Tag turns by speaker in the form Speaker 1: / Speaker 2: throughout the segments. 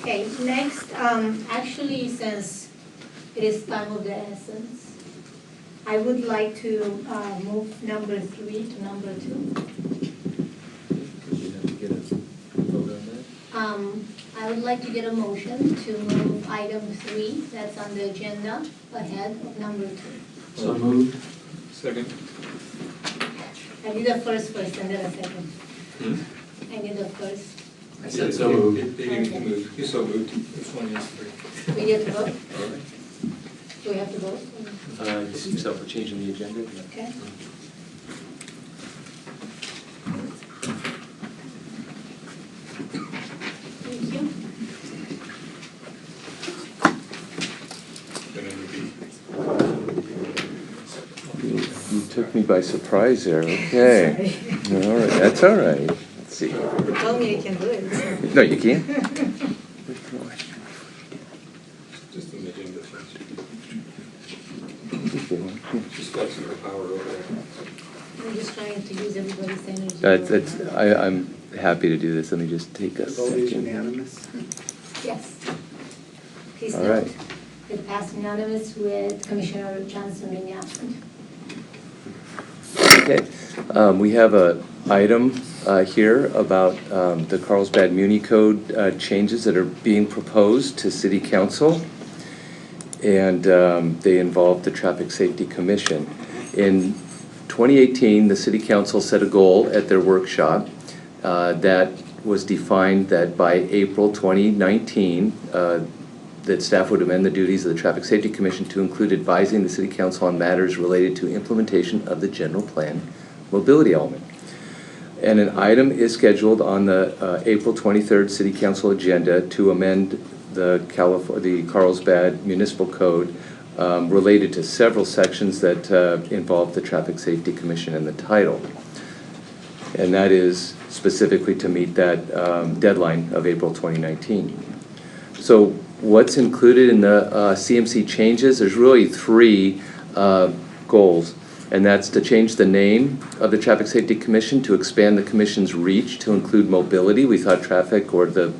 Speaker 1: Okay, next, actually, since it is time of the essence, I would like to move number 3 to number 2.
Speaker 2: Because you have to get a vote on that.
Speaker 1: I would like to get a motion to move item 3 that's on the agenda ahead of number 2.
Speaker 2: So moved.
Speaker 3: Second.
Speaker 1: I need a first and then a second. I need a first.
Speaker 2: I said so moved.
Speaker 1: Okay.
Speaker 3: You so moved. Which one is 3?
Speaker 1: We get to vote?
Speaker 2: All right.
Speaker 1: Do we have to vote?
Speaker 2: You see yourself for changing the agenda?
Speaker 1: Okay. Thank you.
Speaker 4: You took me by surprise there, okay. All right, that's all right. Let's see.
Speaker 1: You told me you can do it.
Speaker 4: No, you can't.
Speaker 3: Just an agenda change. Just flexing her power over there.
Speaker 1: I'm just trying to use everybody's energy.
Speaker 4: I'm happy to do this. Let me just take a
Speaker 5: The vote is
Speaker 4: second.
Speaker 5: unanimous.
Speaker 1: Yes. Please
Speaker 4: All
Speaker 1: note,
Speaker 4: right.
Speaker 1: it passed unanimous with Commissioner Johnson being absent.
Speaker 4: Okay, we have a item here about the Carlsbad Muni Code changes that are being proposed to City Council, and they involve the Traffic Safety Commission. In 2018, the City Council set a goal at their workshop that was defined that by April 2019, that staff would amend the duties of the Traffic Safety Commission to include advising the City Council on matters related to implementation of the general plan mobility element. And an item is scheduled on the April 23rd City Council agenda to amend the Carlsbad Municipal Code related to several sections that involve the Traffic Safety Commission in the title. And that is specifically to meet that deadline of April 2019. So what's included in the CMC changes, there's really 3 goals. And that's to change the name of the Traffic Safety Commission, to expand the commission's reach to include mobility. We thought traffic, or the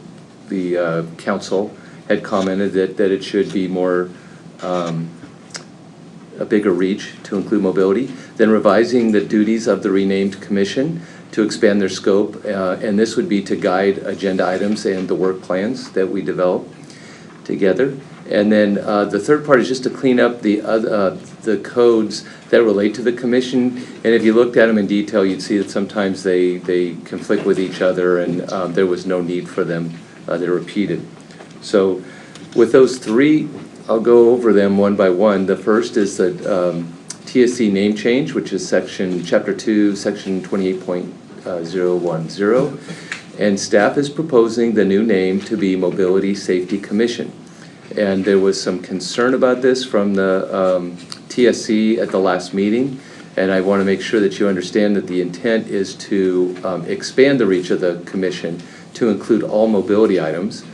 Speaker 4: council had commented that it should be more, a bigger reach to include mobility. Then revising the duties of the renamed commission to expand their scope, and this would be to guide agenda items and the work plans that we develop together. And then the third part is just to clean up the codes that relate to the commission. And if you looked at them in detail, you'd see that sometimes they conflict with each other, and there was no need for them. They're repeated. So with those 3, I'll go over them one by one. The first is the TSC name change, which is Chapter 2, Section 28.010. And staff is proposing the new name to be Mobility Safety Commission. And there was some concern about this from the TSC at the last meeting, and I want to make sure that you understand that the intent is to expand the reach of the commission to include all mobility items,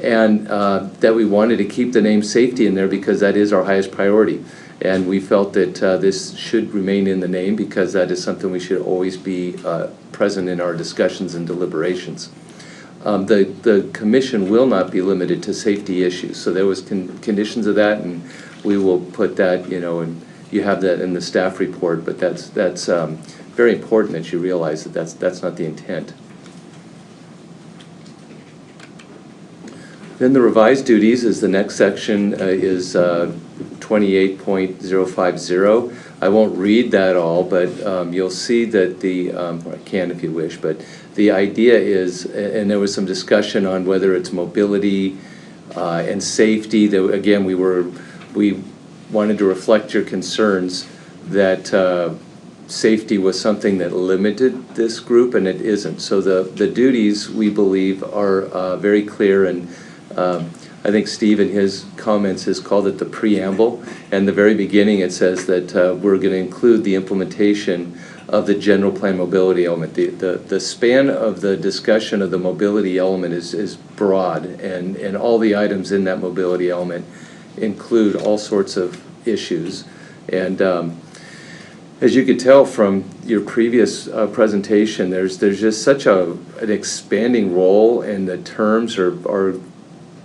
Speaker 4: and that we wanted to keep the name safety in there because that is our highest priority. And we felt that this should remain in the name because that is something we should always be present in our discussions and deliberations. The commission will not be limited to safety issues. So there was conditions of that, and we will put that, and you have that in the staff report, but that's very important that you realize that that's not the intent. Then the revised duties is the next section, is 28.050. I won't read that all, but you'll see that or I can if you wish, but the idea is, and there was some discussion on whether it's mobility and safety. That again, we wanted to reflect your concerns that safety was something that limited this group, and it isn't. So the duties, we believe, are very clear, and I think Steve in his comments has called it the preamble. And the very beginning it says that we're going to include the implementation of the general plan mobility element. The span of the discussion of the mobility element is broad, and all the items in that mobility element include all sorts of issues. And as you could tell from your previous presentation, there's just such an expanding role, and the terms are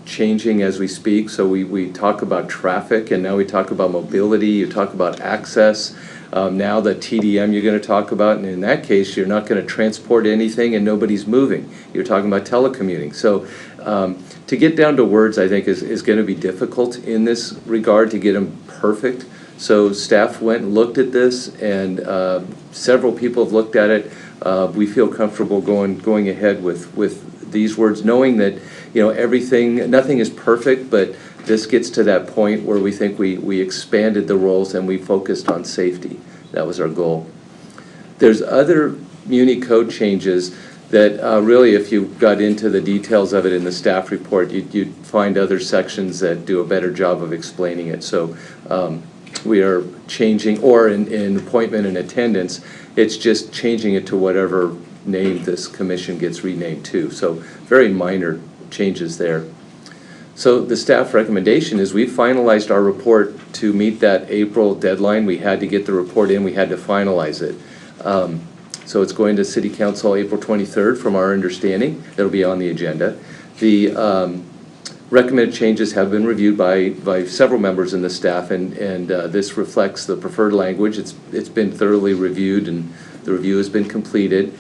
Speaker 4: changing as we speak. So we talk about traffic, and now we talk about mobility, you talk about access. Now the TDM you're going to talk about, and in that case, you're not going to transport anything and nobody's moving. You're talking about telecommuting. So to get down to words, I think, is going to be difficult in this regard, to get them perfect. So staff went and looked at this, and several people have looked at it. We feel comfortable going ahead with these words, knowing that, you know, nothing is perfect, but this gets to that point where we think we expanded the roles and we focused on safety. That was our goal. There's other Muni code changes that really, if you got into the details of it in the staff report, you'd find other sections that do a better job of explaining it. So we are changing, or in appointment and attendance, it's just changing it to whatever name this commission gets renamed to. So very minor changes there. So the staff recommendation is we finalized our report to meet that April deadline. We had to get the report in, we had to finalize it. So it's going to City Council April 23rd from our understanding. That'll be on the agenda. The recommended changes have been reviewed by several members in the staff, and this reflects the preferred language. It's been thoroughly reviewed, and the review has been completed.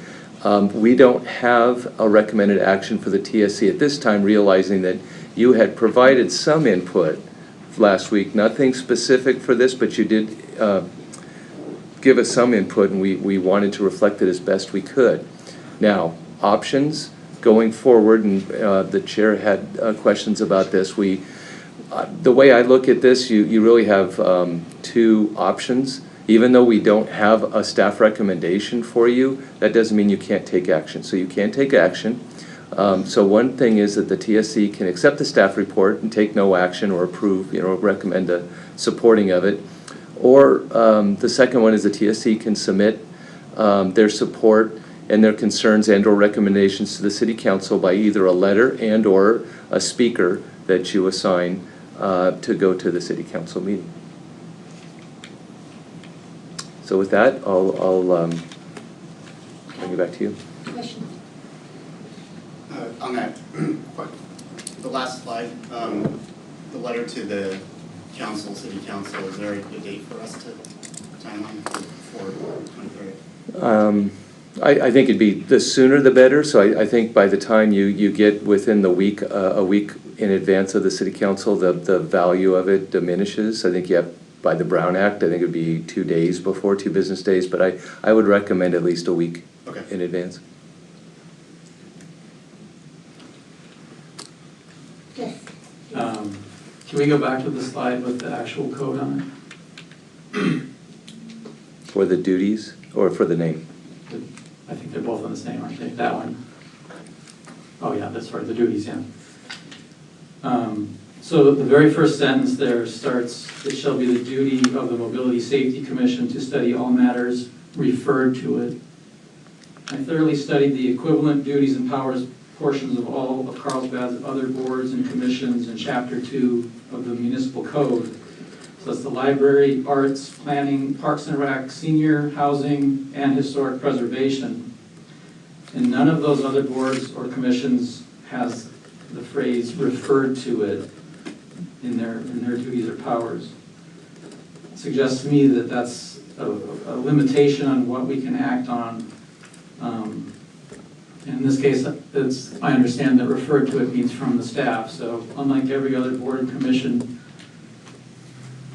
Speaker 4: We don't have a recommended action for the TSC at this time, realizing that you had provided some input last week, nothing specific for this, but you did give us some input, and we wanted to reflect it as best we could. Now, options going forward, and the chair had questions about this. The way I look at this, you really have two options. Even though we don't have a staff recommendation for you, that doesn't mean you can't take action. So you can take action. So one thing is that the TSC can accept the staff report and take no action, or approve, recommend a supporting of it. Or the second one is the TSC can submit their support and their concerns and or recommendations to the City Council by either a letter and or a speaker that you assign to go to the City Council meeting. So with that, I'll bring it back to you.
Speaker 1: Question?
Speaker 5: On that, the last slide, the letter to the council, City Council, is there a date for us to timeline for 23rd?
Speaker 4: I think it'd be the sooner the better. So I think by the time you get within the week, a week in advance of the City Council, the value of it diminishes. I think you have, by the Brown Act, I think it'd be 2 days before, 2 business days, but I would recommend at least a week in advance.
Speaker 1: Yes.
Speaker 6: Can we go back to the slide with the actual code on it?
Speaker 4: For the duties or for the name?
Speaker 6: I think they're both on the same, aren't they? That one. Oh yeah, that's right, the duties, yeah. So the very first sentence there starts, it shall be the duty of the Mobility Safety Commission to study all matters referred to it. I thoroughly studied the equivalent duties and powers portions of all of Carlsbad's other boards and commissions in Chapter 2 of the Municipal Code. So that's the library, arts, planning, parks and rec, senior housing, and historic preservation. And none of those other boards or commissions has the phrase referred to it in their duties or powers. It suggests to me that that's a limitation on what we can act on. In this case, I understand that referred to it means from the staff. So unlike every other board and commission,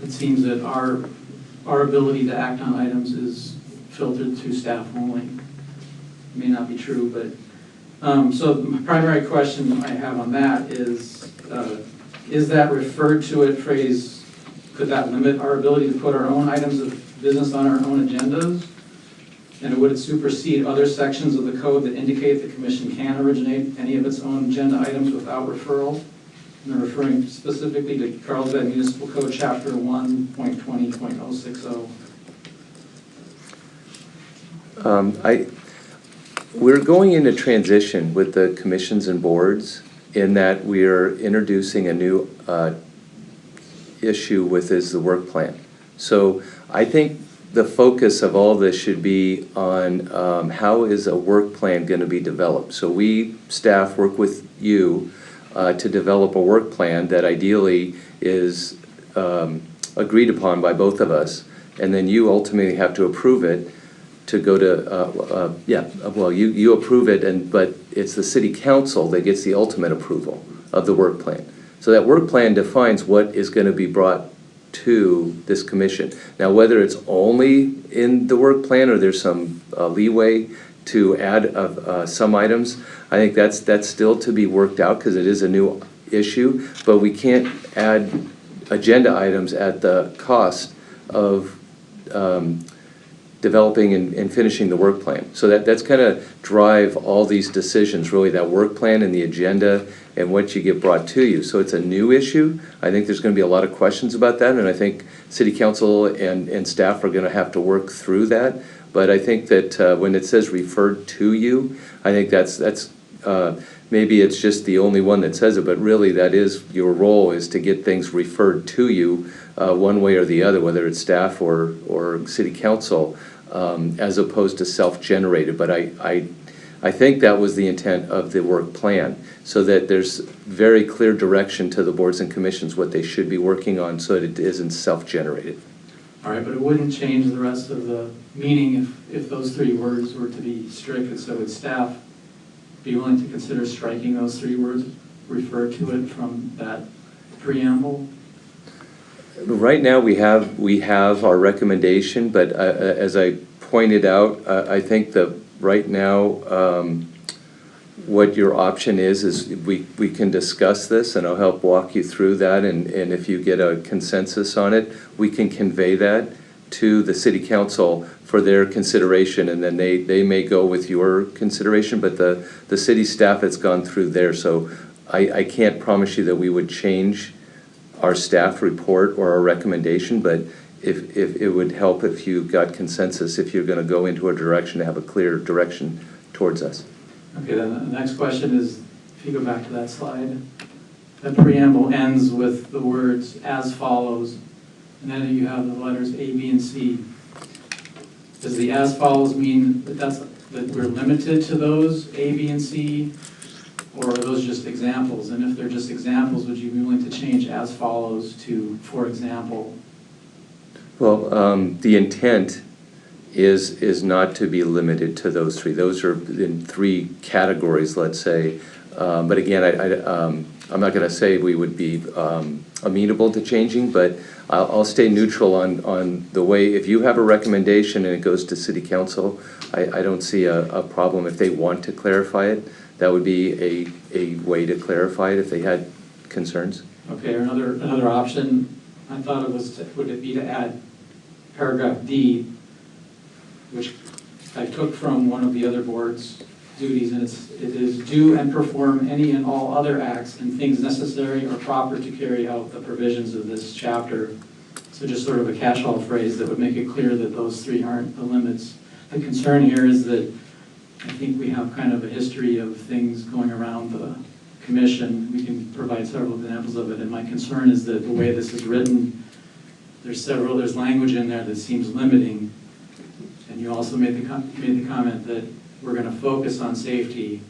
Speaker 6: it seems that our ability to act on items is filtered to staff only. It may not be true, but so the primary question I have on that is that referred to it phrase, could that limit our ability to put our own items of business on our own agendas? And would it supersede other sections of the code that indicate the commission can originate any of its own agenda items without referral? And I'm referring specifically to Carlsbad Municipal Code Chapter 1.20.060.
Speaker 4: We're going into transition with the commissions and boards in that we are introducing a new issue with is the work plan. So I think the focus of all this should be on how is a work plan going to be developed. So we, staff, work with you to develop a work plan that ideally is agreed upon by both of us, and then you ultimately have to approve it to go to, you approve it, but it's the city council that gets the ultimate approval of the work plan. So that work plan defines what is going to be brought to this commission. Now, whether it's only in the work plan or there's some leeway to add some items, I think that's still to be worked out because it is a new issue, but we can't add agenda items at the cost of developing and finishing the work plan. So that's kind of drive all these decisions, really, that work plan and the agenda and what you get brought to you. So it's a new issue. I think there's going to be a lot of questions about that, and I think city council and staff are going to have to work through that. But I think that when it says referred to you, I think that's maybe it's just the only one that says it, but really that is your role, is to get things referred to you one way or the other, whether it's staff or city council, as opposed to self-generated. But I think that was the intent of the work plan, so that there's very clear direction to the boards and commissions what they should be working on, so that it isn't self-generated.
Speaker 6: All right, but it wouldn't change the rest of the meaning if those 3 words were to be stricken. So would staff be willing to consider striking those 3 words, refer to it from that preamble?
Speaker 4: Right now, we have our recommendation, but as I pointed out, I think that right now, what your option is we can discuss this, and I'll help walk you through that, and if you get a consensus on it, we can convey that to the city council for their consideration, and then they may go with your consideration, but the city staff has gone through there, so I can't promise you that we would change our staff report or our recommendation, but if it would help if you got consensus, if you're going to go into a direction, to have a clear direction towards us.
Speaker 6: Okay, then the next question is, if you go back to that slide, the preamble ends with the words "as follows," and then you have the letters A, B, and C. Does the "as follows" mean that we're limited to those A, B, and C, or are those just examples? And if they're just examples, would you be willing to change "as follows" to "for example"?
Speaker 4: Well, the intent is not to be limited to those 3. Those are in 3 categories, let's say. But again, I'm not going to say we would be amenable to changing, but I'll stay neutral on the way. If you have a recommendation and it goes to city council, I don't see a problem if they want to clarify it. That would be a way to clarify it if they had concerns.
Speaker 6: Okay, or another option, I thought it was, would it be to add paragraph D, which I took from one of the other board's duties, and it is do and perform any and all other acts and things necessary or proper to carry out the provisions of this chapter. So just sort of a catch-all phrase that would make it clear that those 3 aren't the limits. The concern here is that I think we have kind of a history of things going around the commission. We can provide several examples of it, and my concern is that the way this is written, there's language in there that seems limiting. And you also made the comment that we're going to focus on safety.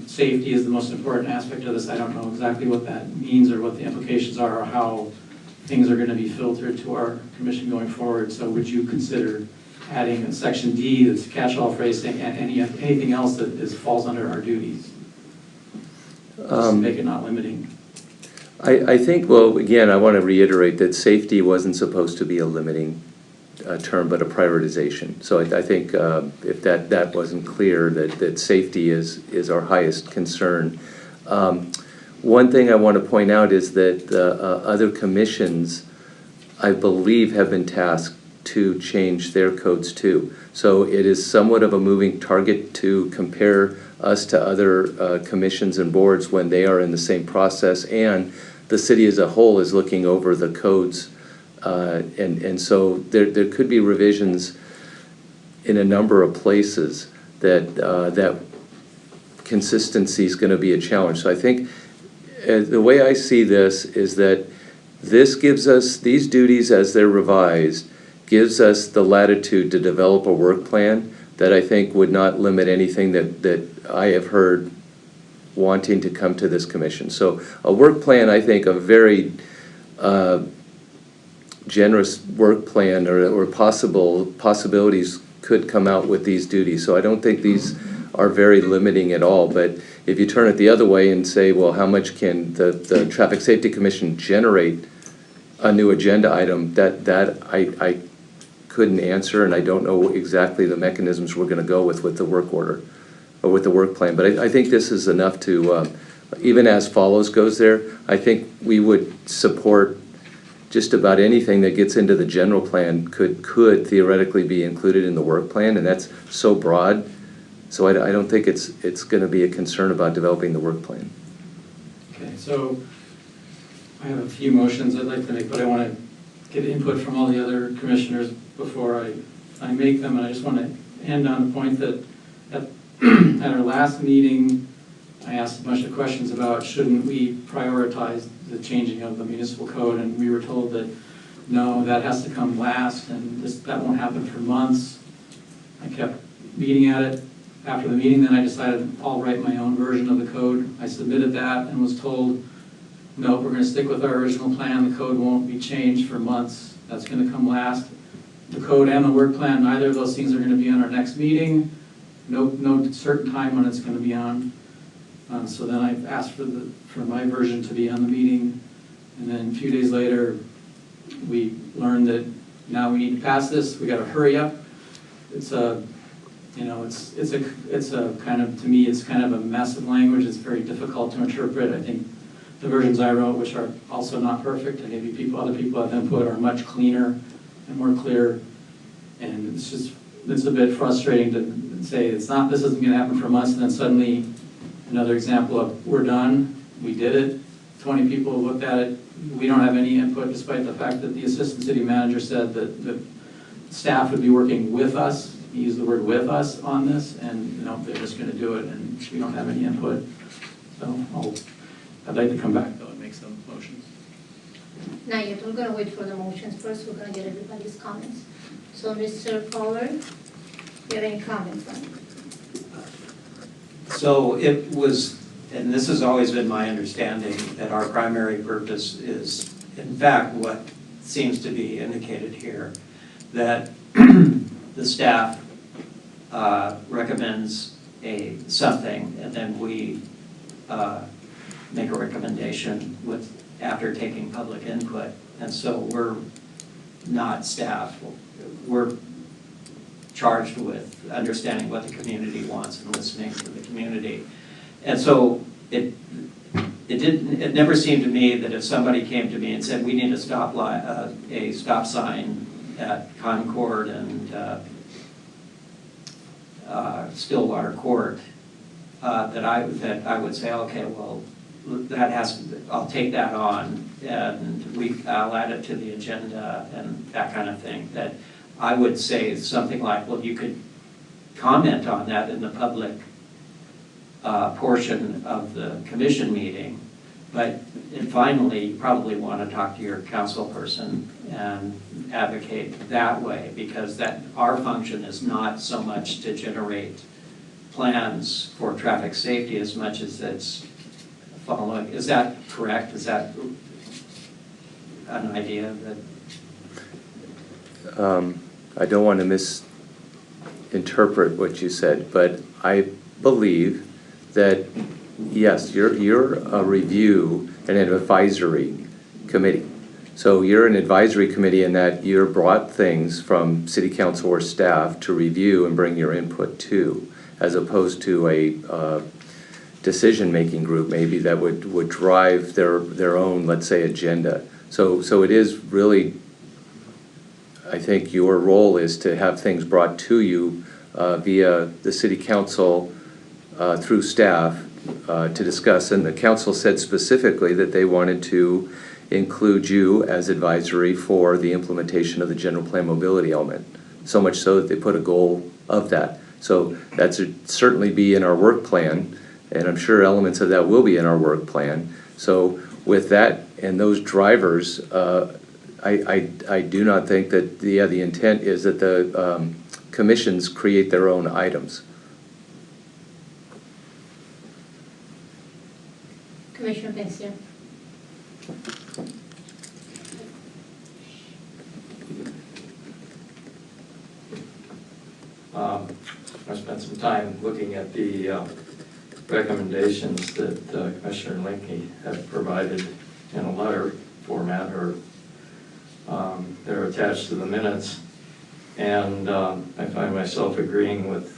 Speaker 6: Safety is the most important aspect of this. I don't know exactly what that means or what the implications are or how things are going to be filtered to our commission going forward. So would you consider adding a section D that's a catch-all phrase saying anything else that falls under our duties? Just to make it not limiting.
Speaker 4: I think, well, again, I want to reiterate that safety wasn't supposed to be a limiting term, but a prioritization. So I think if that wasn't clear, that safety is our highest concern. One thing I want to point out is that other commissions, I believe, have been tasked to change their codes too. So it is somewhat of a moving target to compare us to other commissions and boards when they are in the same process, and the city as a whole is looking over the codes. And so there could be revisions in a number of places that consistency is going to be a challenge. So I think the way I see this is that this gives us, these duties as they're revised, gives us the latitude to develop a work plan that I think would not limit anything that I have heard wanting to come to this commission. So a work plan, I think, a very generous work plan or possibilities could come out with these duties. So I don't think these are very limiting at all. But if you turn it the other way and say, well, how much can the Traffic Safety Commission generate a new agenda item, that I couldn't answer, and I don't know exactly the mechanisms we're going to go with the work order or with the work plan. But I think this is enough to, even as follows goes there, I think we would support just about anything that gets into the general plan could theoretically be included in the work plan, and that's so broad. So I don't think it's going to be a concern about developing the work plan.
Speaker 6: Okay, so I have a few motions I'd like to make, but I want to get input from all the other commissioners before I make them. And I just want to end on a point that at our last meeting, I asked a bunch of questions about shouldn't we prioritize the changing of the municipal code, and we were told that no, that has to come last, and that won't happen for months. I kept beating at it. After the meeting, then I decided I'll write my own version of the code. I submitted that and was told, no, we're going to stick with our original plan. The code won't be changed for months. That's going to come last. The code and the work plan, neither of those things are going to be on our next meeting. No certain time when it's going to be on. So then I asked for my version to be on the meeting, and then a few days later, we learned that now we need to pass this. We got to hurry up. It's a kind of, to me, it's kind of a mess of language. It's very difficult to interpret. I think the versions I wrote, which are also not perfect, and maybe other people have input, are much cleaner and more clear. And it's a bit frustrating to say this isn't going to happen for months, and then suddenly another example of we're done, we did it. 20 people looked at it. We don't have any input, despite the fact that the assistant city manager said that the staff would be working with us. He used the word with us on this, and they're just going to do it, and we don't have any input. So I'd like to come back though and make some motions.
Speaker 1: Not yet, we're going to wait for the motions first. We're going to get everybody's comments. So Mr. Fowler, you have any comments on it?
Speaker 7: So it was, and this has always been my understanding, that our primary purpose is, in fact, what seems to be indicated here, that the staff recommends something, and then we make a recommendation after taking public input. And so we're not staff. We're charged with understanding what the community wants and listening to the community. And so it never seemed to me that if somebody came to me and said, we need a stop sign at Concord and Stillwater Court, that I would say, okay, well, I'll take that on, and I'll add it to the agenda and that kind of thing. That I would say something like, well, you could comment on that in the public portion of the commission meeting, and finally, you probably want to talk to your council person and advocate that way, because our function is not so much to generate plans for traffic safety as much as it's following. Is that correct? Is that an idea that?
Speaker 4: I don't want to misinterpret what you said, but I believe that, yes, you're a review and an advisory committee. So you're an advisory committee in that you're brought things from city council or staff to review and bring your input to, as opposed to a decision-making group maybe that would drive their own, let's say, agenda. So it is really, I think your role is to have things brought to you via the city council through staff to discuss. And the council said specifically that they wanted to include you as advisory for the implementation of the general plan mobility element, so much so that they put a goal of that. So that should certainly be in our work plan, and I'm sure elements of that will be in our work plan. So with that and those drivers, I do not think that the intent is that the commissions create their own items.
Speaker 8: spent some time looking at the recommendations that Commissioner Linky had provided in a letter format, or they're attached to the minutes. And I find myself agreeing with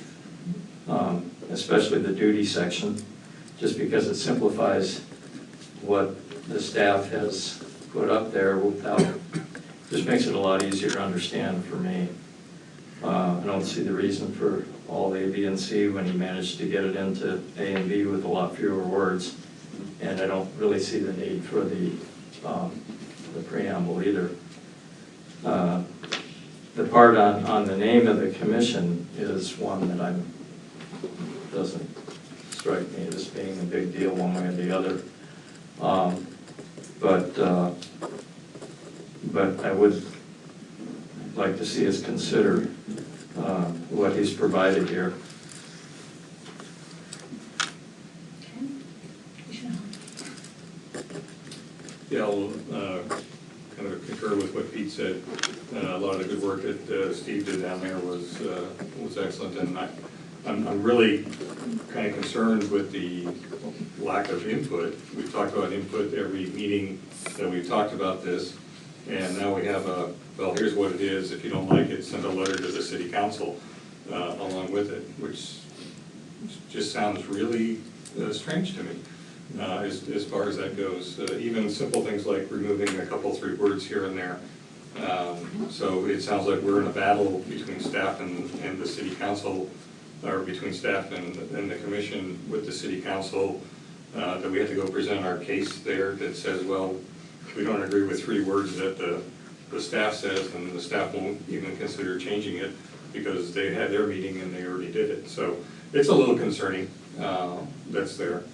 Speaker 8: especially the duty section, just because it simplifies what the staff has put up there without, just makes it a lot easier to understand for me. I don't see the reason for all A, B, and C when he managed to get it into A and B with a lot fewer words. And I don't really see the need for the preamble either. The part on the name of the commission is one that doesn't strike me as being a big deal one way or the other. But I would like to see us consider what he's provided here.
Speaker 3: Yeah, I'll kind of concur with what Pete said. A lot of the good work that Steve did down there was excellent, and I'm really kind of concerned with the lack of input. We've talked about input every meeting that we've talked about this, and now we have well, here's what it is. If you don't like it, send a letter to the city council along with it, which just sounds really strange to me. As far as that goes, even simple things like removing a couple, 3 words here and there. So it sounds like we're in a battle between staff and the city council, or between staff and the commission with the city council, that we have to go present our case there that says, well, we don't agree with 3 words that the staff says, and the staff won't even consider changing it because they had their meeting and they already did it. So it's a little concerning that's there.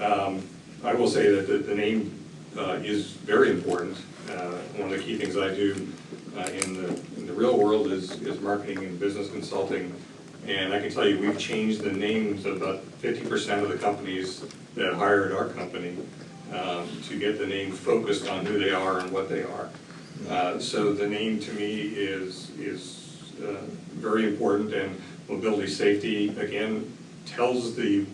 Speaker 3: I will say that the name is very important. One of the key things I do in the real world is marketing and business consulting, and I can tell you we've changed the names of about 50% of the companies that hired our company to get the name focused on who they are and what they are. So the name to me is very important, and mobility safety, again, tells the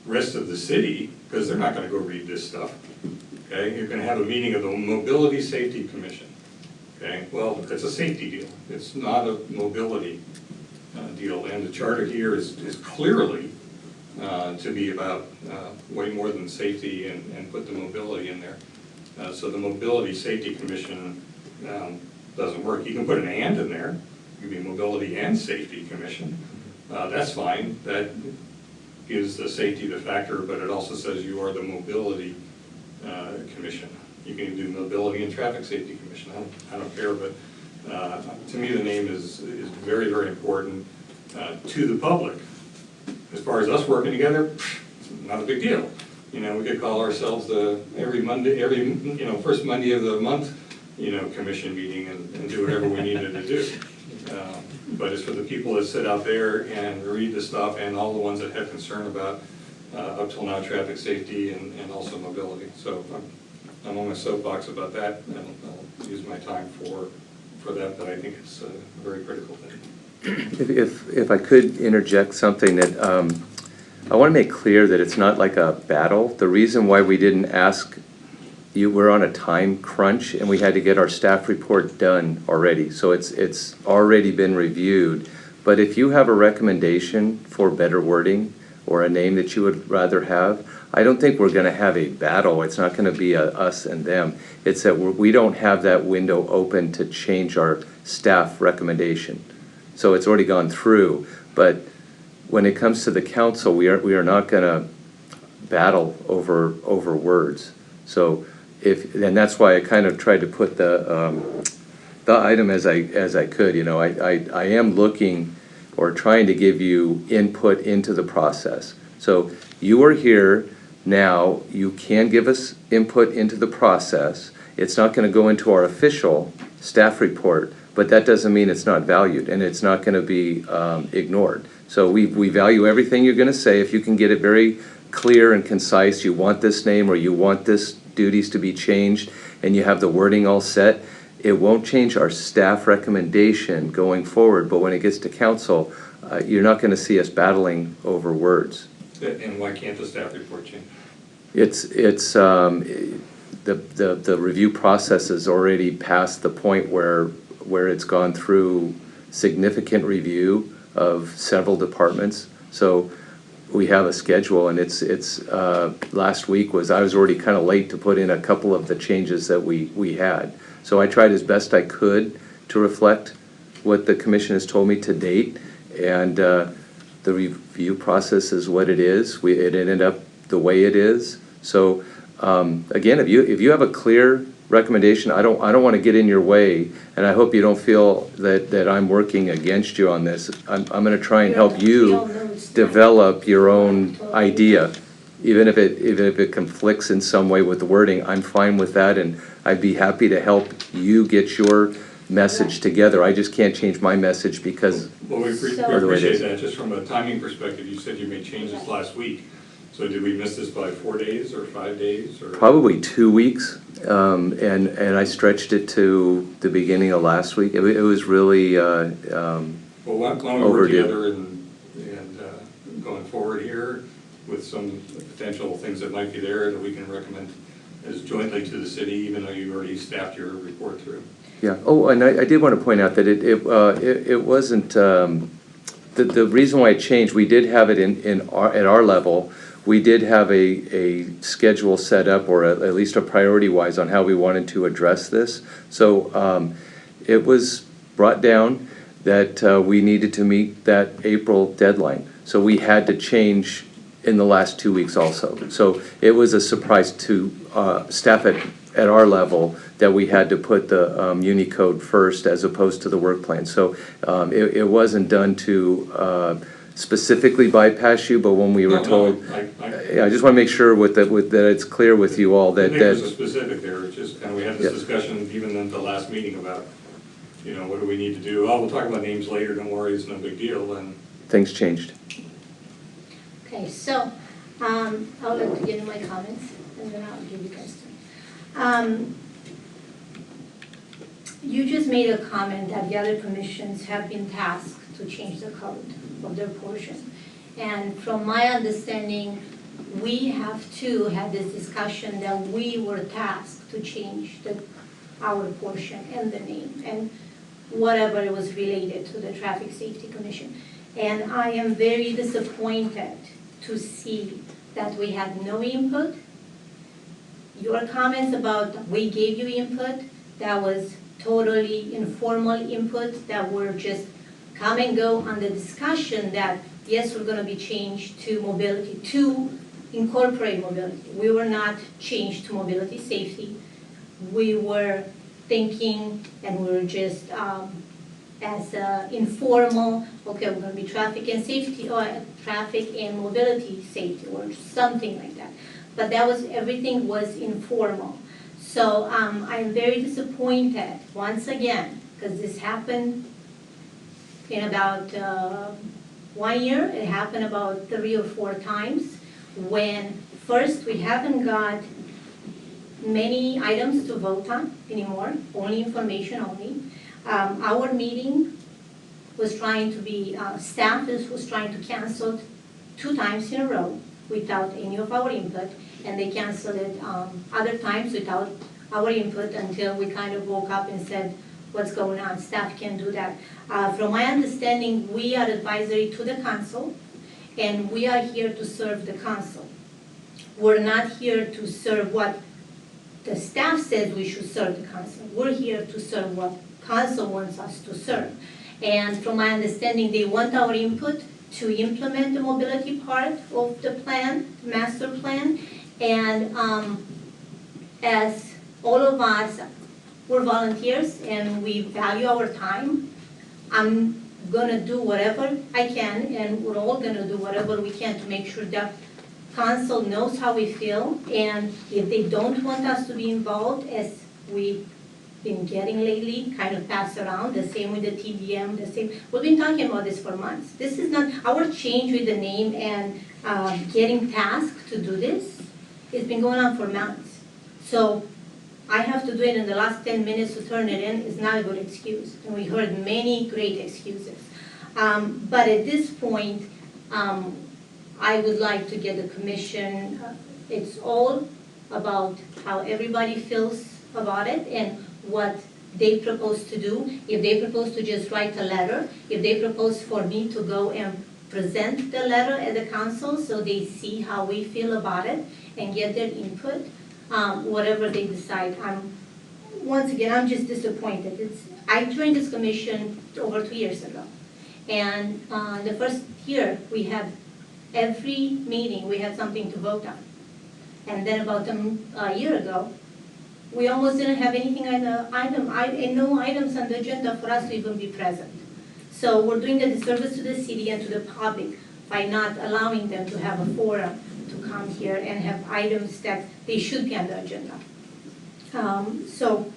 Speaker 3: rest of the city, because they're not going to go read this stuff. Okay, you're going to have a meeting of the Mobility Safety Commission. Okay, well, it's a safety deal. It's not a mobility deal, and the charter here is clearly to be about way more than safety and put the mobility in there. So the Mobility Safety Commission doesn't work. You can put an "and" in there. You can be Mobility and Safety Commission. That's fine. That gives the safety the factor, but it also says you are the Mobility Commission. You can do Mobility and Traffic Safety Commission. I don't care, but to me the name is very, very important to the public. As far as us working together, it's not a big deal. You know, we could call ourselves every first Monday of the month, commission meeting and do whatever we needed to do. But it's for the people that sit out there and read the stuff, and all the ones that have concern about, up till now, traffic safety and also mobility. So I'm on my soapbox about that, and I'll use my time for that, but I think it's a very critical thing.
Speaker 4: If I could interject something that, I want to make clear that it's not like a battle. The reason why we didn't ask you, we're on a time crunch and we had to get our staff report done already. So it's already been reviewed. But if you have a recommendation for better wording or a name that you would rather have, I don't think we're going to have a battle. It's not going to be a us and them. It's that we don't have that window open to change our staff recommendation. So it's already gone through. But when it comes to the council, we are not going to battle over words. So and that's why I kind of tried to put the item as I could. I am looking or trying to give you input into the process. So you are here now. You can give us input into the process. It's not going to go into our official staff report, but that doesn't mean it's not valued and it's not going to be ignored. So we value everything you're going to say. If you can get it very clear and concise, you want this name or you want this duties to be changed, and you have the wording all set, it won't change our staff recommendation going forward. But when it gets to council, you're not going to see us battling over words.
Speaker 3: And why can't the staff report change?
Speaker 4: The review process is already past the point where it's gone through significant review of several departments. So we have a schedule, and last week I was already kind of late to put in a couple of the changes that we had. So I tried as best I could to reflect what the commission has told me to date, and the review process is what it is. It ended up the way it is. So again, if you have a clear recommendation, I don't want to get in your way, and I hope you don't feel that I'm working against you on this. I'm going to try and help you develop your own idea. Even if it conflicts in some way with the wording, I'm fine with that, and I'd be happy to help you get your message together. I just can't change my message because
Speaker 3: Well, we
Speaker 1: So-
Speaker 3: appreciate that. Just from a timing perspective, you said you made changes last week. So did we miss this by 4 days or 5 days or?
Speaker 4: probably 2 weeks, and I stretched it to the beginning of last week. It was really
Speaker 3: Well, why don't we work
Speaker 4: overdue.
Speaker 3: together and going forward here with some potential things that might be there that we can recommend as jointly to the city, even though you already staffed your report through.
Speaker 4: Yeah. Oh, and I did want to point out that it wasn't the reason why it changed. We did have it at our level. We did have a schedule set up, or at least a priority-wise, on how we wanted to address this. So it was brought down that we needed to meet that April deadline. So we had to change in the last 2 weeks also. So it was a surprise to staff at our level that we had to put the Unicode first as opposed to the work plan. So it wasn't done to specifically bypass you, but when we were told, I just want to make sure that it's clear with you all
Speaker 3: I
Speaker 4: that.
Speaker 3: think there's a specific there. It's just kind of, we had this
Speaker 4: Yeah.
Speaker 3: discussion even at the last meeting about, what do we need to do? Oh, we'll talk about names later, don't worry, it's no big deal, and
Speaker 4: Things changed.
Speaker 1: Okay, so, I'll let you get into my comments, and then I'll give you guys time. You just made a comment that the other commissions have been tasked to change the code of their portion. And from my understanding, we have to have this discussion that we were tasked to change our portion and the name, and whatever it was related to the Traffic Safety Commission. And I am very disappointed to see that we had no input. Your comments about we gave you input, that was totally informal input that were just come and go on the discussion that, yes, we're gonna be changed to mobility, to incorporate mobility. We were not changed to mobility safety. We were thinking, and we were just, as informal, okay, we're gonna be traffic and safety, or traffic and mobility safety, or something like that. But everything was informal. So I am very disappointed, once again, because this happened in about 1 year. It happened about 3 or 4 times, when first we haven't got many items to vote on anymore, only information only. Our meeting was trying to be, staff was trying to cancel 2 times in a row without any of our input, and they canceled it other times without our input until we kind of woke up and said, what's going on? Staff can't do that. From my understanding, we are advisory to the council, and we are here to serve the council. We're not here to serve what the staff says we should serve the council. We're here to serve what council wants us to serve. And from my understanding, they want our input to implement the mobility part of the plan, master plan. And as all of us, we're volunteers and we value our time, I'm gonna do whatever I can, and we're all gonna do whatever we can to make sure that council knows how we feel. And if they don't want us to be involved, as we've been getting lately, kind of passed around, the same with the TDM, the same, we've been talking about this for months. This is not, our change with the name and getting tasked to do this, it's been going on for months. So I have to do it in the last 10 minutes to turn it in is not a good excuse. And we heard many great excuses. But at this point, I would like to get the commission, it's all about how everybody feels about it and what they propose to do. If they propose to just write a letter, if they propose for me to go and present the letter at the council so they see how we feel about it and get their input, whatever they decide. Once again, I'm just disappointed. I joined this commission over 2 years ago. And the first year, we had every meeting, we had something to vote on. And then about a year ago, we almost didn't have anything on the item, and no items on the agenda for us to even be present. So we're doing a disservice to the city and to the public by not allowing them to have a forum to come here and have items that they should be on the agenda. So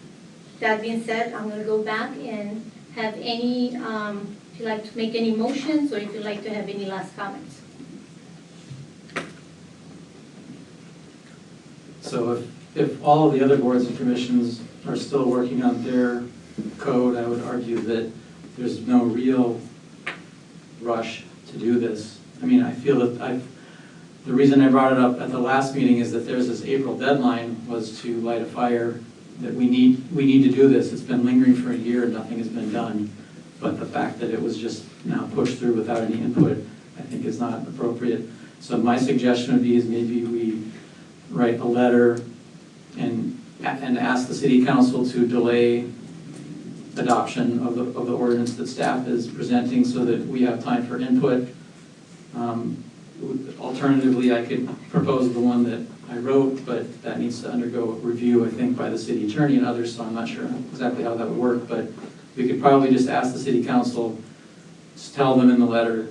Speaker 1: that being said, I'm going to go back and have any, if you'd like to make any motions or if you'd like to have any last comments.
Speaker 6: So if all of the other boards and commissions are still working on their code, I would argue that there's no real rush to do this. I mean, I feel that the reason I brought it up at the last meeting is that there's this April deadline was to light a fire, that we need to do this. It's been lingering for a year and nothing has been done. But the fact that it was just now pushed through without any input, I think is not appropriate. So my suggestion would be is maybe we write a letter and ask the city council to delay adoption of the ordinance that staff is presenting so that we have time for input. Alternatively, I could propose the one that I wrote, but that needs to undergo review, I think, by the city attorney and others, so I'm not sure exactly how that would work, but we could probably just ask the city council, just tell them in the letter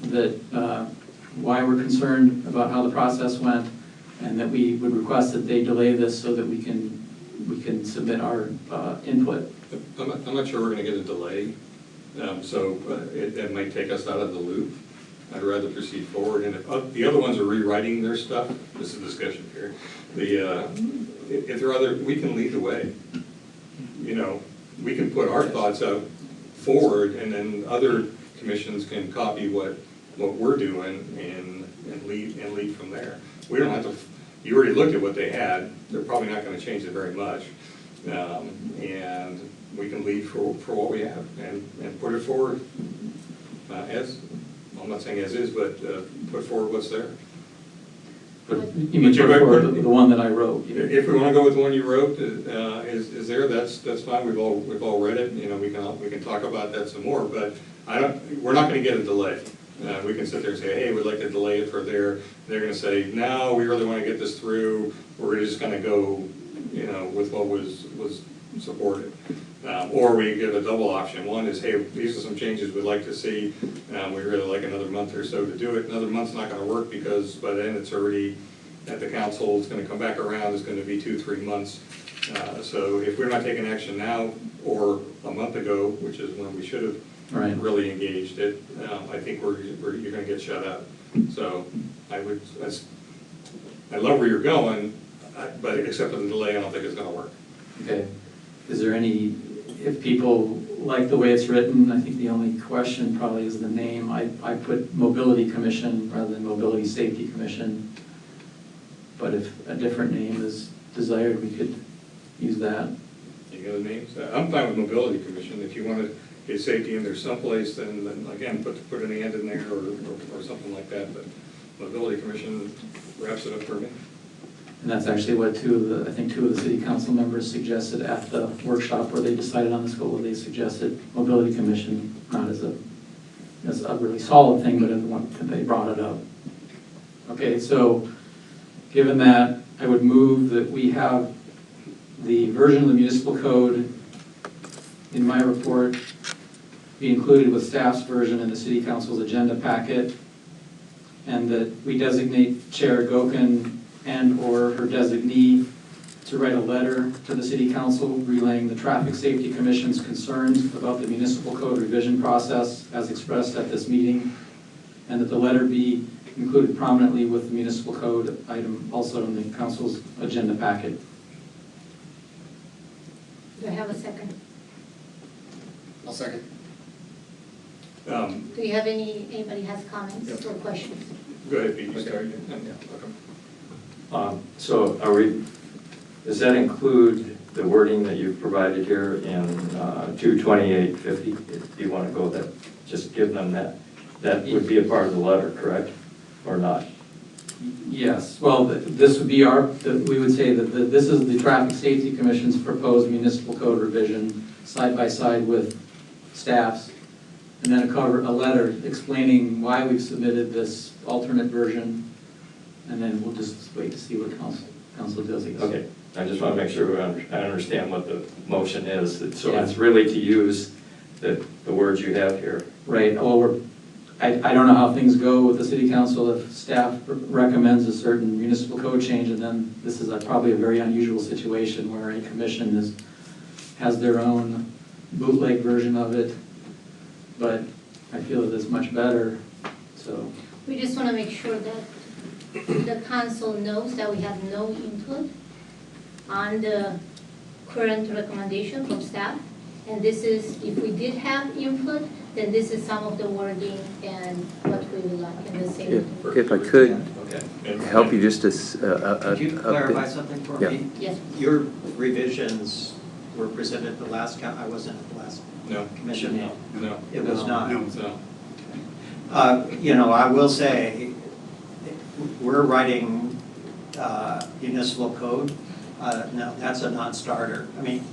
Speaker 6: that why we're concerned about how the process went, and that we would request that they delay this so that we can submit our input.
Speaker 3: I'm not sure we're gonna get a delay, so it might take us out of the loop. I'd rather proceed forward, and if the other ones are rewriting their stuff, this is a discussion here. If there are other, we can lead the way. You know, we can put our thoughts out forward, and then other commissions can copy what we're doing and lead from there. We don't have to. You already looked at what they had. They're probably not going to change it very much, and we can lead for what we have and put it forward as. I'm not saying as is, but put forward what's there.
Speaker 6: But you mean put forward the one that I wrote?
Speaker 3: If we want to go with the one you wrote, is there? That's fine. We've all read it. You know, we can talk about that some more. But we're not going to get a delay. We can sit there and say, hey, we'd like to delay it for there. They're going to say, no, we really want to get this through. We're just going to go, you know, with what was supported. Or we get a double option. One is, hey, these are some changes we'd like to see. We really like another month or so to do it. Another month's not going to work because by then it's already at the council. It's going to come back around. It's going to be 2-3 months. So if we're not taking action now or a month ago, which is when we should have really engaged it, I think you're going to get shut out. So I love where you're going, but except for the delay, I don't think it's going to work.
Speaker 6: Okay. Is there any, if people like the way it's written, I think the only question probably is the name. I put Mobility Commission rather than Mobility Safety Commission. But if a different name is desired, we could use that.
Speaker 3: You got the names? I'm fine with Mobility Commission. If you want to get safety in there someplace, then again, put an and in there or something like that. But Mobility Commission wraps it up for me.
Speaker 6: And that's actually what I think two of the city council members suggested at the workshop where they decided on this goal. They suggested Mobility Commission, not as a really solid thing, but as one that they brought it up. Okay, so given that, I would move that we have the version of the municipal code in my report be included with staff's version in the city council's agenda packet, and that we designate Chair Gokin and/or her designee to write a letter to the city council relaying the Traffic Safety Commission's concerns about the municipal code revision process as expressed at this meeting, and that the letter be included prominently with the municipal code item also in the council's agenda packet.
Speaker 1: Do I have a second?
Speaker 5: I'll second.
Speaker 1: Do you have anybody has comments or questions?
Speaker 3: Go ahead, Pete, you
Speaker 2: Okay.
Speaker 3: start.
Speaker 8: So does that include the wording that you've provided here in 22850? If you want to go that, just give them that. That would be a part of the letter, correct? Or not?
Speaker 6: Yes, well, this would be we would say that this is the Traffic Safety Commission's proposed municipal code revision, side by side with staff's, and then a letter explaining why we've submitted this alternate version, and then we'll just wait to see what council does.
Speaker 8: Okay, I just want to make sure I understand what the motion is. So
Speaker 6: Yeah.
Speaker 8: it's really to use the words you have here.
Speaker 6: Right, well, I don't know how things go with the city council if staff recommends a certain municipal code change, and then this is probably a very unusual situation where a commission has their own bootleg version of it, but I feel that it's much better, so.
Speaker 1: We just want to make sure that the council knows that we have no input on the current recommendation from staff. And this is, if we did have input, then this is some of the wording and what we would like in the same.
Speaker 4: If I could
Speaker 8: Okay.
Speaker 4: help you just
Speaker 7: Could you clarify something for
Speaker 4: Yeah.
Speaker 7: me?
Speaker 1: Yes.
Speaker 7: Your revisions were presented at the last, I wasn't at the last
Speaker 3: No,
Speaker 7: commission.
Speaker 3: no,
Speaker 7: It was not.
Speaker 5: No.
Speaker 3: no.
Speaker 7: You know, I will say, we're writing municipal code. No, that's a non-starter. I mean,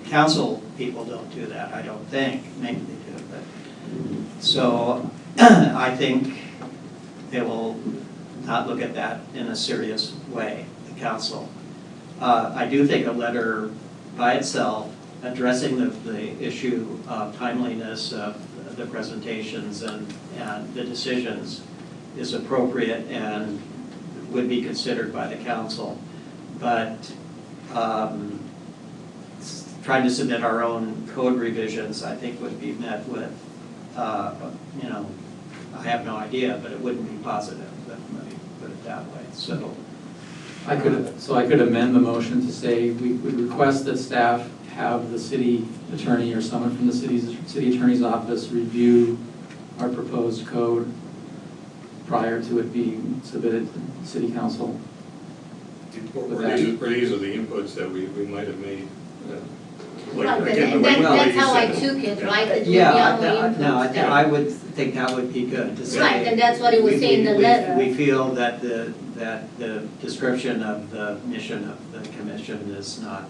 Speaker 7: council people don't do that, I don't think. Maybe they do, but. So I think they will not look at that in a serious way, the council. I do think a letter by itself addressing the issue of timeliness of the presentations and the decisions is appropriate and would be considered by the council. But trying to submit our own code revisions, I think would be met with, you know, I have no idea, but it wouldn't be positive, let me put it that way, so.
Speaker 6: I could amend the motion to say we would request that staff have the city attorney or someone from the city attorney's office review our proposed code prior to it being submitted to city council.
Speaker 3: Or these are the inputs that we might have made. Like,
Speaker 1: Right,
Speaker 3: again,
Speaker 1: and
Speaker 3: the way
Speaker 1: that's
Speaker 3: you
Speaker 1: how I
Speaker 3: said
Speaker 1: took it, right? That would be
Speaker 7: Yeah,
Speaker 1: our
Speaker 7: no, I
Speaker 1: inputs
Speaker 7: think
Speaker 1: there.
Speaker 7: I would think that would be good to say.
Speaker 1: Right, and that's what it would say in the letter.
Speaker 7: We feel that the description of the mission of the commission is not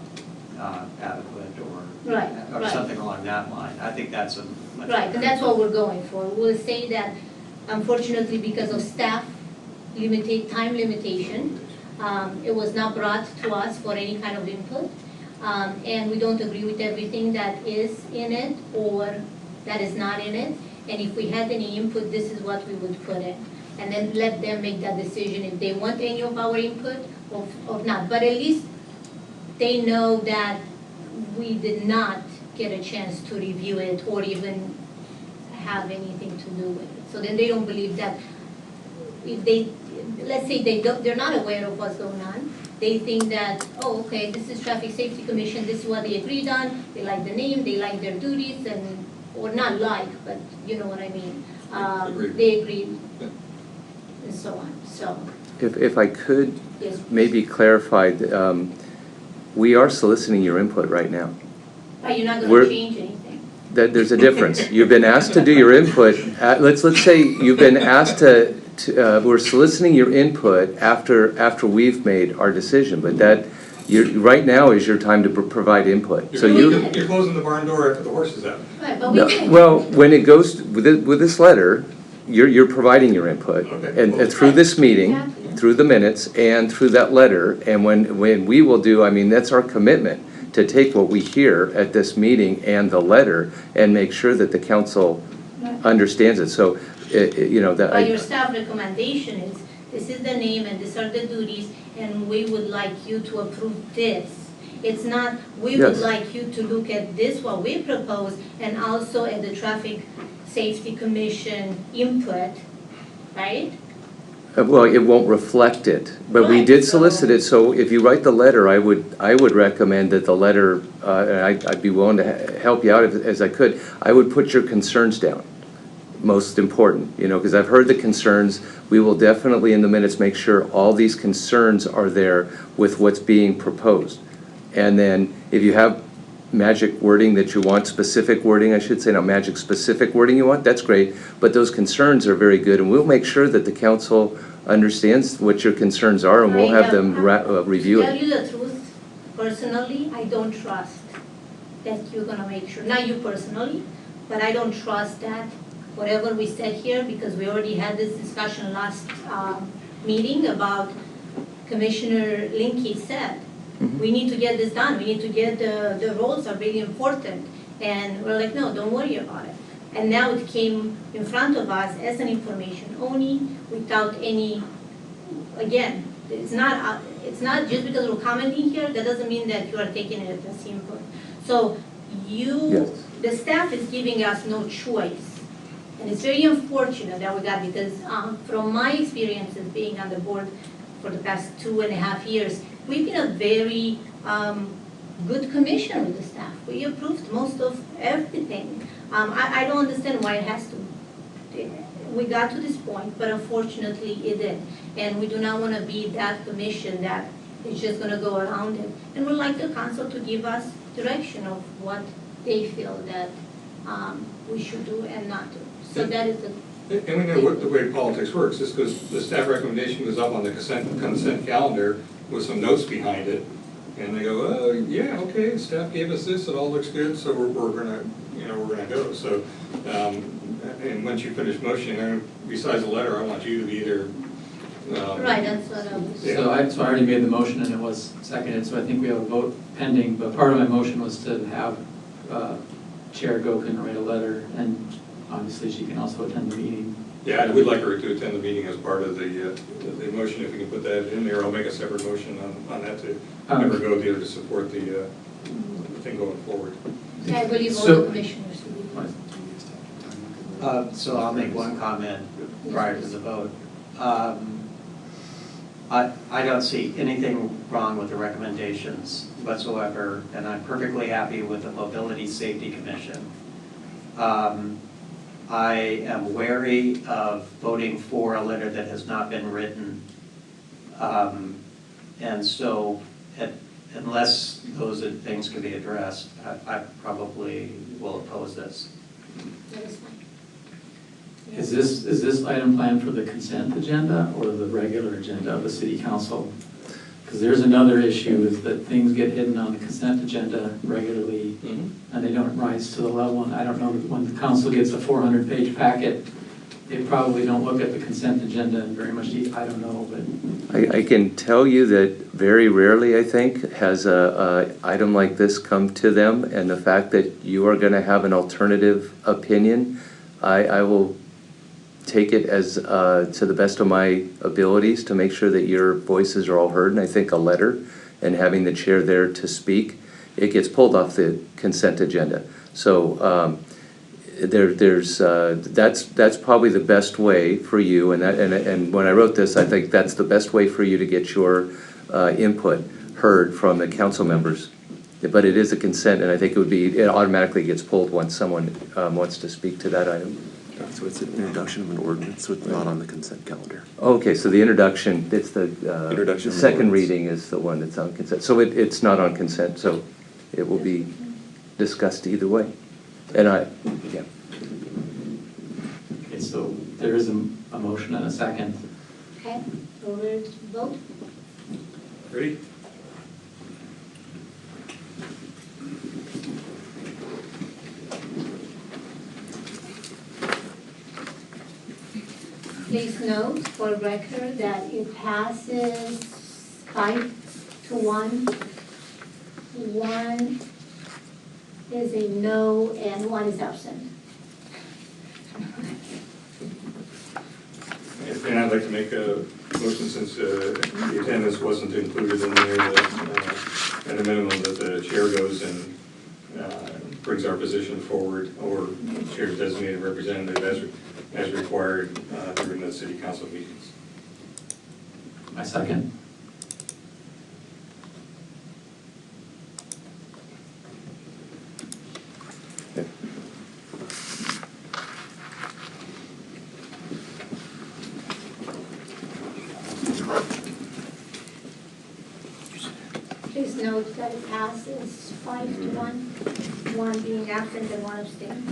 Speaker 7: adequate or
Speaker 1: Right.
Speaker 7: something along that line. I think that's a much.
Speaker 1: Right, and that's what we're going for. We'll say that unfortunately because of staff time limitation, it was not brought to us for any kind of input. And we don't agree with everything that is in it or that is not in it. And if we had any input, this is what we would put in. And then let them make that decision if they want any of our input or not. But at least they know that we did not get a chance to review it or even have anything to do with it. So then they don't believe that if they, let's say they're not aware of what's going on, they think that, oh, okay, this is Traffic Safety Commission, this is what they agreed on, they like the name, they like their duties, and, or not like, but you know what I mean.
Speaker 3: Agreed.
Speaker 1: They agreed,
Speaker 3: Yeah.
Speaker 1: and so on, so,
Speaker 4: If I could
Speaker 1: yes.
Speaker 4: maybe clarify, we are soliciting your input right now.
Speaker 1: But you're not
Speaker 4: We're-
Speaker 1: gonna change anything.
Speaker 4: That there's a difference. You've been asked to do your input, let's say you've been asked we're soliciting your input after we've made our decision, but right now is your time to provide input. So
Speaker 3: You're closing the barn door after the horse is out.
Speaker 1: Right, but we
Speaker 4: No,
Speaker 1: did.
Speaker 4: well, when it goes, with this letter, you're providing your input.
Speaker 3: Okay.
Speaker 4: And through this meeting,
Speaker 1: Exactly.
Speaker 4: through the minutes, and through that letter, and when we will do, I mean, that's our commitment, to take what we hear at this meeting and the letter, and make sure that the council
Speaker 1: Right.
Speaker 4: understands it. So, you know, that
Speaker 1: But your staff recommendation is, this is the name and these are the duties, and we would like you to approve this. It's not, we would
Speaker 4: Yes.
Speaker 1: like you to look at this, what we propose, and also at the Traffic Safety Commission input, right?
Speaker 4: Well, it won't reflect it, but we
Speaker 1: Right,
Speaker 4: did
Speaker 1: so-
Speaker 4: solicit it, so if you write the letter, I would recommend that the letter, and I'd be willing to help you out as I could, I would put your concerns down. most important, because I've heard the concerns. We will definitely in the minutes make sure all these concerns are there with what's being proposed. And then if you have magic wording that you want, specific wording, I should say, not magic, specific wording you want, that's great. But those concerns are very good, and we'll make sure that the council understands what your concerns are, and we'll have them review
Speaker 1: To tell
Speaker 4: it.
Speaker 1: you the truth, personally, I don't trust that you're gonna make sure, not you personally, but I don't trust that whatever we said here, because we already had this discussion last meeting about Commissioner Linky said, we need to get this done, we need to get, the roads are really important. And we're like, no, don't worry about it. And now it came in front of us as an information only, without any, again, it's not just because we're commenting here, that doesn't mean that you are taking it as input. So
Speaker 4: Yes.
Speaker 1: the staff is giving us no choice. And it's very unfortunate that we got, because from my experiences being on the board for the past 2.5 years, we've been a very good commission with the staff. We approved most of everything. I don't understand why it has to. We got to this point, but unfortunately it did. And we do not want to be that commission that is just going to go around it. And we'd like the council to give us direction of what they feel that we should do and not do. So that is the.
Speaker 3: And we know what the way politics works, just because the staff recommendation goes up on the consent calendar with some notes behind it, and they go, oh, yeah, okay, staff gave us this, it all looks good, so we're gonna go. So, and once you finish motioning, besides the letter, I want you to be either.
Speaker 1: Right, that's what I was.
Speaker 3: Yeah.
Speaker 6: So I already made the motion and it was seconded, so I think we have a vote pending, but part of my motion was to have Chair Gokin write a letter, and obviously she can also attend the meeting.
Speaker 3: Yeah, I would like her to attend the meeting as part of the motion, if you can put that in there. I'll make a separate motion on that to have her go there to support the thing going forward.
Speaker 1: I believe all
Speaker 6: So-
Speaker 1: the commissioners will be.
Speaker 7: So I'll make one comment prior to the vote. I don't see anything wrong with the recommendations whatsoever, and I'm perfectly happy with the Mobility Safety Commission. I am wary of voting for a letter that has not been written. And so unless those things can be addressed, I probably will oppose this.
Speaker 1: That is fine.
Speaker 6: Is this item planned for the consent agenda or the regular agenda of the city council? Because there's another issue, is that things get hidden on the consent agenda regularly, and they don't rise to the level, and I don't know, when the council gets a 400-page packet, they probably don't look at the consent agenda and very much, I don't know, but.
Speaker 4: I can tell you that very rarely, I think, has a item like this come to them, and the fact that you are going to have an alternative opinion, I will take it as to the best of my abilities to make sure that your voices are all heard. And I think a letter and having the chair there to speak, it gets pulled off the consent agenda. So that's probably the best way for you. And when I wrote this, I think that's the best way for you to get your input heard from the council members. But it is a consent, and I think it automatically gets pulled once someone wants to speak to that item.
Speaker 9: So it's an introduction of an ordinance, so it's not on the consent calendar.
Speaker 4: Okay, so the introduction, it's the
Speaker 9: Introduction
Speaker 4: the
Speaker 9: of
Speaker 4: second
Speaker 9: ordinance.
Speaker 4: reading is the one that's on consent. So it's not on consent, so it will be discussed either way. And yeah.
Speaker 6: Okay, so there is a motion and a second.
Speaker 1: Okay, over to vote.
Speaker 3: Ready?
Speaker 1: Please note for record that it passes 5-1. One is a no and one is absent.
Speaker 3: And I'd like to make a motion, since the attendance wasn't included in there, that at a minimum that the chair goes and brings our position forward, or chair's designated representative as required during the city council meetings.
Speaker 6: My second.
Speaker 1: Please note that it passes 5-1, one being absent and one abstaining.